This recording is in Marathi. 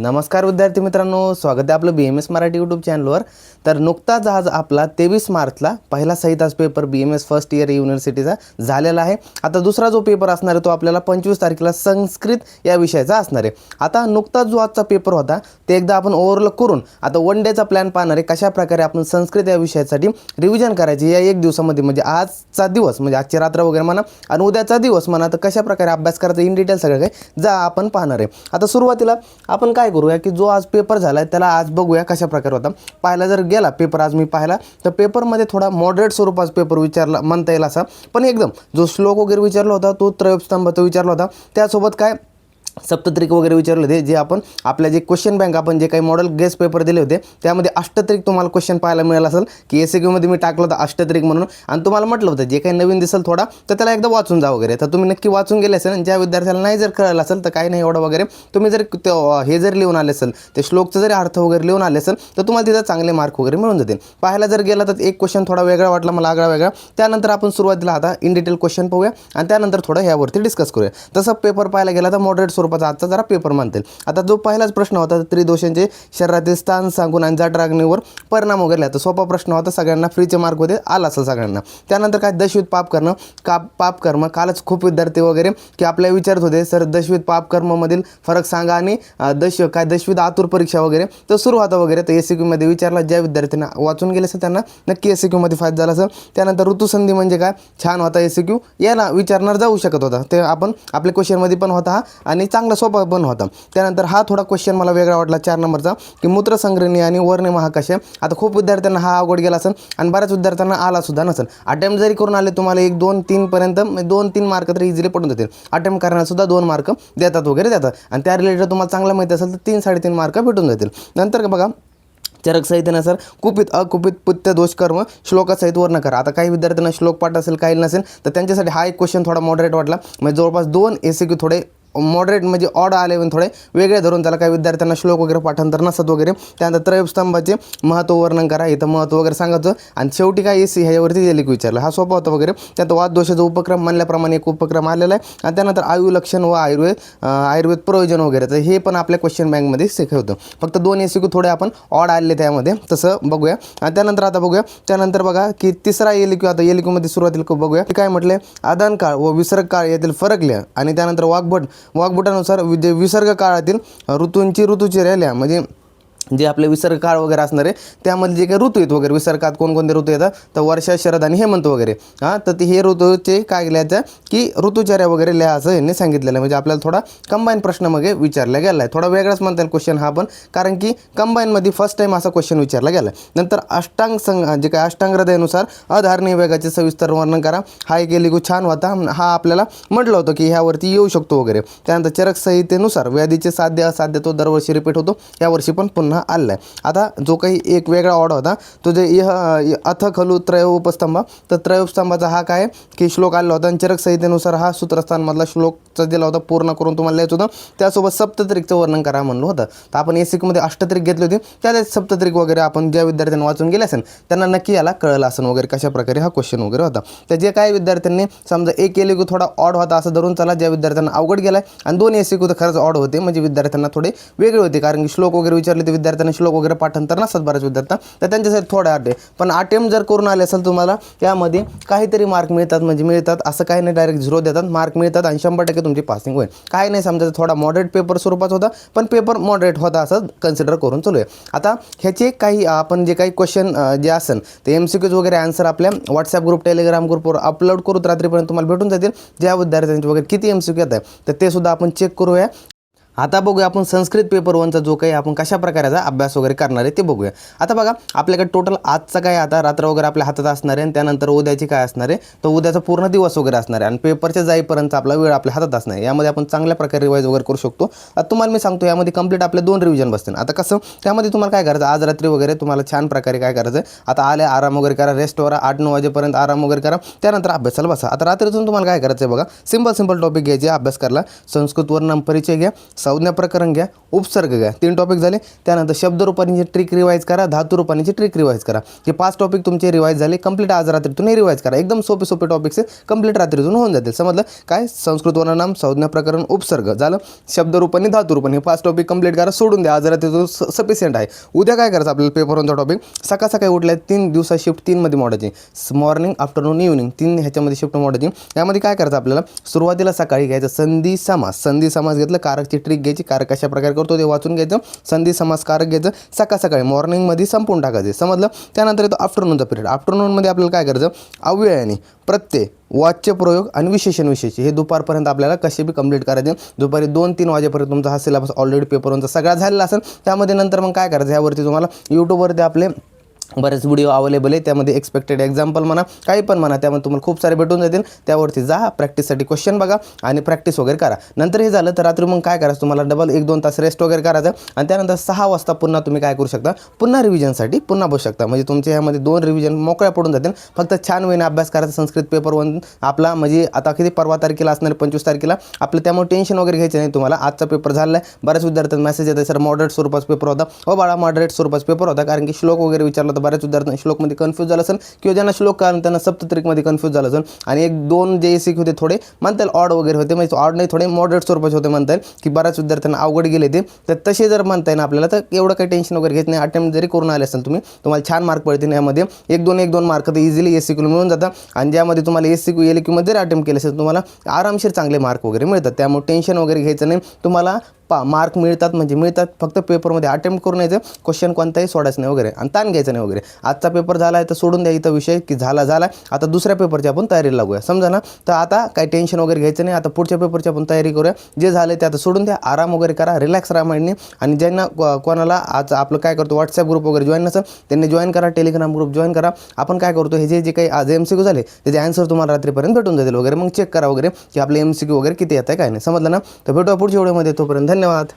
नमस्कार विद्यार्थी मित्रांनो, स्वागत आहे आपलं BMS मराठी यूट्यूब चॅनलवर। तर नुकताच आज आपला 23 मार्चला पहिला सही तास पेपर BMS फर्स्ट इयर युनिव्हर्सिटीचा झालेला आहे। आता दुसरा जो पेपर असणार आहे तो आपल्याला 25 तारखेला संस्कृत या विषयाचा असणार आहे। आता नुकताच जो आजचा पेपर होता ते एकदा आपण ओव्हरलुक करून आता वन डेचा प्लॅन पाहणार आहे, कशा प्रकारे आपण संस्कृत या विषयासाठी रिव्हिजन करायची या एक दिवसामध्ये, म्हणजे आजचा दिवस म्हणजे आजची रात्र वगैरे म्हणा आणि उद्याचा दिवस म्हणा, तर कशा प्रकारे अभ्यास करायचा इन डिटेल सगळं काही जा आपण पाहणार आहे। आता सुरुवातीला आपण काय करूया की जो आज पेपर झाला आहे त्याला आज बघूया कशा प्रकारे होता। पाहायला जर गेला पेपर आज मी पाहिला तर पेपरमध्ये थोडा मॉडरेट स्वरूपाचा पेपर विचारला म्हणता येईल असा, पण एकदम जो श्लोक वगैरे विचारला होता तो त्रयस्तंभाचा विचारला होता, त्यासोबत काय सप्तत्रिक वगैरे विचारले होते। जे आपण आपल्या जे क्वेश्चन बँक आपण जे काही मॉडेल गेस पेपर दिले होते त्यामध्ये अष्टत्रिक तुम्हाला क्वेश्चन पाहायला मिळाला असेल की SAQ मध्ये मी टाकलं होतं अष्टत्रिक म्हणून, आणि तुम्हाला म्हटलं होतं जे काही नवीन दिसेल थोडा तर त्याला एकदा वाचून जा वगैरे। तर तुम्ही नक्की वाचून गेले असेल, आणि ज्या विद्यार्थ्याला नाही जर कळलं असेल तर काही नाही एवढं वगैरे, तुम्ही जर हे जर लिहून आले असेल ते श्लोकचं जरी अर्थ वगैरे लिहून आले असेल तर तुम्हाला तिथं चांगले मार्क वगैरे मिळून जातील। पाहायला जर गेला तर एक क्वेश्चन थोडा वेगळा वाटला मला, आगळा वेगळा। त्यानंतर आपण सुरुवातीला आता इन डिटेल क्वेश्चन पाहूया आणि त्यानंतर थोडं यावरती डिस्कस करूया। तसं पेपर पाहायला गेला तर मॉडरेट स्वरूपाचा आजचा जरा पेपर मानतील। आता जो पहिलाच प्रश्न होता त्रिदोषांचे शरीरातील स्थान सांगून आणि जठराग्नीवर परिणाम वगैरे, तर सोपा प्रश्न होता, सगळ्यांना फ्रीचे मार्क होते, आला असेल सगळ्यांना। त्यानंतर काय दशविध पाप करणं पाप कर्म, कालच खूप विद्यार्थी वगैरे की आपल्या विचारत होते सर दशविध पाप कर्म मधील फरक सांगा आणि दशविध आतुर परीक्षा वगैरे तर सुरू होता वगैरे। तर SAQ मध्ये विचारला, ज्या विद्यार्थ्यांना वाचून गेले असेल त्यांना नक्की SAQ मध्ये फायदा झाला असेल। त्यानंतर ऋतुसंधी म्हणजे काय छान होता SAQ, याला विचारणार जाऊ शकत होता, ते आपण आपल्या क्वेश्चन मध्ये पण होता हा आणि चांगला सोपा पण होता। त्यानंतर हा थोडा क्वेश्चन मला वेगळा वाटला 4 नंबरचा की मूत्रसंग्रहणी आणि वर्णे महाकाशय। आता खूप विद्यार्थ्यांना हा अवघड गेला असेल आणि बऱ्याच विद्यार्थ्यांना आला सुद्धा नसेल। अटेम्प्ट जरी करून आले तुम्हाला 1 2 3 पर्यंत 2-3 मार्क तर इझिली पडून जातील। अटेम्प्ट करण्याला सुद्धा 2 मार्क देतात वगैरे देतात, आणि त्या रिलेटेड तुम्हाला चांगला माहिती असेल तर 3-3.5 मार्क भेटून जातील। नंतर बघा चरक संहितेनुसार कुपित अकुपित पित्त दोष कर्म श्लोकासहित वर्ण करा। आता काही विद्यार्थ्यांना श्लोक पाठ असेल काही नसेल तर त्यांच्यासाठी हा एक क्वेश्चन थोडा मॉडरेट वाटला, म्हणजे जवळपास 2 SAQ थोडे मॉडरेट म्हणजे ऑड आले पण थोडे वेगळे धरून, त्याला काही विद्यार्थ्यांना श्लोक वगैरे पाठांतर नसत वगैरे। त्यानंतर त्रयस्तंभाचे महत्त्व वर्णन करा, इथं महत्त्व वगैरे सांगायचं, आणि शेवटी काय SC ह्याच्यावरती दिले की विचारलं, हा सोपा होता वगैरे। त्यात वाद दोषाचा उपक्रम म्हणल्याप्रमाणे एक उपक्रम आलेला आहे, आणि त्यानंतर आयु लक्षण व आयुर्वेद प्रयोजन वगैरे, तर हे पण आपल्या क्वेश्चन बँकमध्ये शिकवतं। फक्त 2 SAQ थोडे आपण ऑड आले त्यामध्ये, तसं बघूया। आणि त्यानंतर आता बघूया, त्यानंतर बघा की तिसरा LQ, आता LQ मध्ये सुरुवातीला बघूया की काय म्हटले, आदान काळ व विसर्ग काळ यातील फरक लिहा, आणि त्यानंतर वाग्भटानुसार विसर्ग काळातील ऋतूंची ऋतुचर्या म्हणजे जे आपले विसर्ग काळ वगैरे असणार आहे त्यामध्ये जे काही ऋतू आहेत वगैरे, विसर्गात कोणकोणते ऋतू येतात तर वर्षा शरद आणि हेमंत वगैरे। तर ते हे ऋतूचे काय लिहायचं की ऋतुचर्या वगैरे लिहायचं यांनी सांगितलेलं आहे, म्हणजे आपल्याला थोडा कंबाईन प्रश्न मग विचारला गेला आहे। थोडा वेगळाच म्हणता येईल क्वेश्चन हा पण, कारण की कंबाईनमध्ये फर्स्ट टाईम असा क्वेश्चन विचारला गेला आहे। नंतर जे काय अष्टांग हृदयानुसार अधारणीय वेगाचे सविस्तर वर्णन करा, हा एक LQ छान होता, हा आपल्याला म्हटलं होतं की ह्यावरती येऊ शकतो वगैरे। त्यानंतर चरक संहितेनुसार व्याधीचे साध्य असाध्य तो दरवर्षी रिपीट होतो, यावर्षी पण पुन्हा आला आहे। आता जो काही एक वेगळा ऑर्ड होता तो जे अथ खलु त्रय उपस्तंभ, तर त्रयोपस्तंभाचा हा काय की श्लोक आला होता, आणि चरक संहितेनुसार हा सूत्रस्थानमधला श्लोकचा दिला होता, पूर्ण करून तुम्हाला लिहायचं होतं। त्यासोबत सप्तत्रिकचं वर्णन करा म्हणलं होतं। तर आपण SAQ मध्ये अष्टत्रिक घेतली होती, त्यात सप्तत्रिक वगैरे आपण ज्या विद्यार्थ्यांनी वाचून गेले असेल त्यांना नक्की याला कळलं असेल वगैरे कशा प्रकारे हा क्वेश्चन वगैरे होता। तर जे काही विद्यार्थ्यांनी समजा एक LQ थोडा ऑड होता असं धरून चला, ज्या विद्यार्थ्यांना अवघड गेलाय, आणि 2 SAQ तर खरंच ऑड होते, म्हणजे विद्यार्थ्यांना थोडे वेगळे होते, कारण की श्लोक वगैरे विचारले ते विद्यार्थ्यांना श्लोक वगैरे पाठांतर नसतात बऱ्याच विद्यार्थ्यांना, तर त्यांच्यासाठी थोडे आटे, पण अटेम्प्ट जर करून आले असेल तुम्हाला त्यामध्ये काहीतरी मार्क मिळतात, म्हणजे मिळतात असं काही नाही, डायरेक्ट 0 देतात मार्क मिळतात आणि 100% तुमची पासिंग होईल। काही नाही समजा थोडा मॉडरेट पेपर स्वरूपात होता, पण पेपर मॉडरेट होता असं कन्सिडर करून चालू आहे। आता ह्याचे काही आपण जे काही क्वेश्चन जे असेल ते MCQज वगैरे आन्सर आपल्या व्हॉट्सअप ग्रुप टेलिग्राम ग्रुपवर अपलोड करू, रात्रीपर्यंत तुम्हाला भेटून जातील। ज्या विद्यार्थ्यांचे वगैरे किती MCQ येत आहे तर ते सुद्धा आपण चेक करूया। आता बघूया आपण संस्कृत पेपर 1चा जो काही आपण कशा प्रकारचा अभ्यास वगैरे करणार आहे ते बघूया। आता बघा आपल्याकडे टोटल आजचा काय आता रात्र वगैरे आपल्या हातात असणार आहे, आणि त्यानंतर उद्याची काय असणार आहे तर उद्याचा पूर्ण दिवस वगैरे असणार आहे, आणि पेपरच्या जाईपर्यंत आपला वेळ आपल्या हातात असणार आहे। यामध्ये आपण चांगल्या प्रकारे रिवाईज वगैरे करू शकतो। आता तुम्हाला मी सांगतो यामध्ये कंप्लीट आपले 2 रिव्हिजन बसतील। आता कसं त्यामध्ये तुम्हाला काय करायचं, आज रात्री वगैरे तुम्हाला छान प्रकारे काय करायचं, आता आले आराम वगैरे करा, रेस्ट करा, 8-9 वाजेपर्यंत आराम वगैरे करा, त्यानंतर अभ्यासाला बसा। आता रात्रीतून तुम्हाला काय करायचं बघा, सिंपल टॉपिक घ्यायचे, अभ्यास करायला संस्कृत वर्णन परिचय घ्या, संज्ञा प्रकरण घ्या, उपसर्ग घ्या, 3 टॉपिक झाले. त्यानंतर शब्दरूपांची ट्रिक रिवाईज करा, धातुरूपांची ट्रिक रिवाईज करा. हे 5 टॉपिक तुमचे रिवाईज झाले. कंप्लीट आज रात्रीतून हे रिवाईज करा. एकदम सोपे सोपे टॉपिक्स आहे, कंप्लीट रात्रीतून होऊन जातील. समजलं काय? संस्कृत वर्णनाम, संज्ञा प्रकरण, उपसर्ग झालं. शब्दरूपांनी धातुरूपांनी हे 5 टॉपिक कंप्लीट करा. सोडून द्या, आज रात्रीतून सफिशियंट आहे. उद्या काय करायचं आपल्याला पेपर 1चा टॉपिक सकाळ सकाळी उठल्या 3 दिवसा शिफ्ट 3 मध्ये मोडायची. मॉर्निंग, आफ्टरनून, इव्हनिंग 3 ह्याच्यामध्ये शिफ्ट मोडायची. यामध्ये काय करायचं आपल्याला सुरुवातीला सकाळी घ्यायचं संधी समास. संधी समास घेतलं, कारकची ट्रिक घ्यायची, कारक कशा प्रकारे करतो ते वाचून घ्यायचं. संधी समास कारक घ्यायचं, सकाळ सकाळी मॉर्निंगमध्ये संपून टाकायचे. समजलं. त्यानंतर येतो आफ्टरनूनचा पिरियड. आफ्टरनूनमध्ये आपल्याला काय करायचं अव्ययाने प्रत्यय, वाच्य प्रयोग आणि विशेषण विशेष हे दुपारपर्यंत आपल्याला कसे बी कंप्लीट करायचे. दुपारी 2-3 वाजेपर्यंत तुमचा हा सिलेबस ऑलरेडी पेपर 1चा सगळा झालेला असेल. त्यामध्ये नंतर मग काय करायचं, यावरती तुम्हाला यूट्यूबवरती आपले बरेच व्हिडिओ अवेलेबल आहे. त्यामध्ये एक्सपेक्टेड एक्झाम्पल म्हणा, काही पण म्हणा, त्यामध्ये तुम्हाला खूप सारे भेटून जातील. त्यावरती जा, प्रॅक्टिससाठी क्वेश्चन बघा आणि प्रॅक्टिस वगैरे करा. नंतर हे झालं तर रात्री मग काय करायचं, तुम्हाला डबल 1-2 तास रेस्ट वगैरे करायचं आणि त्यानंतर 6 वाजता पुन्हा तुम्ही काय करू शकता, पुन्हा रिव्हिजनसाठी पुन्हा बसू शकता. म्हणजे तुमच्या ह्यामध्ये 2 रिव्हिजन मोकळ्या पडून जातील. फक्त छान वेळेने अभ्यास करायचा. संस्कृत पेपर 1 आपला म्हणजे आता किती परवा तारखेला असणार, 25 तारखेला आपलं. त्यामुळे टेन्शन वगैरे घ्यायचं नाही तुम्हाला. आजचा पेपर झाला आहे. बऱ्याच विद्यार्थ्यांना मेसेज येतात, सर मॉडरेट स्वरूपाचा पेपर होता. हो बाळा, मॉडरेट स्वरूपाचा पेपर होता, कारण की श्लोक वगैरे विचारला तर बऱ्याच विद्यार्थ्यांना श्लोक मध्ये कन्फ्यूज झालं असेल, किंवा ज्यांना श्लोक कारण त्यांना सप्तत्रिकमध्ये कन्फ्यूज झालं असेल. आणि 1-2 जे एसिक होते थोडे म्हणता येईल ऑड वगैरे होते, म्हणजे ऑड नाही, थोडे मॉडरेट स्वरूपाचे होते म्हणता येईल, की बऱ्याच विद्यार्थ्यांना अवघड गेले ते. तर तसे जर म्हणता येईल आपल्याला, तर एवढं काही टेन्शन वगैरे घेत नाही. अटेम्प्ट जरी करून आले असेल तुम्हाला छान मार्क पडतील. यामध्ये 1-2 मार्क तर इझिली एसिक्यू मिळून जातात. आणि ज्यामध्ये तुम्हाला एसिक्यू एलिक्यूमध्ये जरी अटेम्प्ट केले असेल तुम्हाला आरामशीर चांगले मार्क वगैरे मिळतात. त्यामुळे टेन्शन वगैरे घ्यायचं नाही. तुम्हाला मार्क मिळतात म्हणजे मिळतात. फक्त पेपरमध्ये अटेम्प्ट करून यायचं, क्वेश्चन कोणताही सोडायचं नाही वगैरे, आणि ताण घ्यायचं नाही वगैरे. आजचा पेपर झाला आहे तर सोडून द्या इथं विषय, की झाला. आता दुसऱ्या पेपरची आपण तयारीला लागूया, समजा ना. तर आता काही टेन्शन वगैरे घ्यायचं नाही. आता पुढच्या पेपरची आपण तयारी करूया. जे झालं ते आता सोडून द्या, आराम वगैरे करा, रिलॅक्स राहा माइंडने. आणि ज्यांना कोणाला आज आपलं काय करतो व्हॉट्सअप ग्रुप वगैरे जॉईन नसेल त्यांनी जॉईन करा, टेलिग्राम ग्रुप जॉईन करा. आपण काय करतो, हे जे काही आज MCQ झाले त्याचे आन्सर तुम्हाला रात्रीपर्यंत भेटून जातील वगैरे. मग चेक करा वगैरे की आपले MCQ वगैरे किती येत आहे काय नाही. समजलं ना. तर भेटूया पुढच्या व्हिडिओमध्ये. तोपर्यंत धन्यवाद.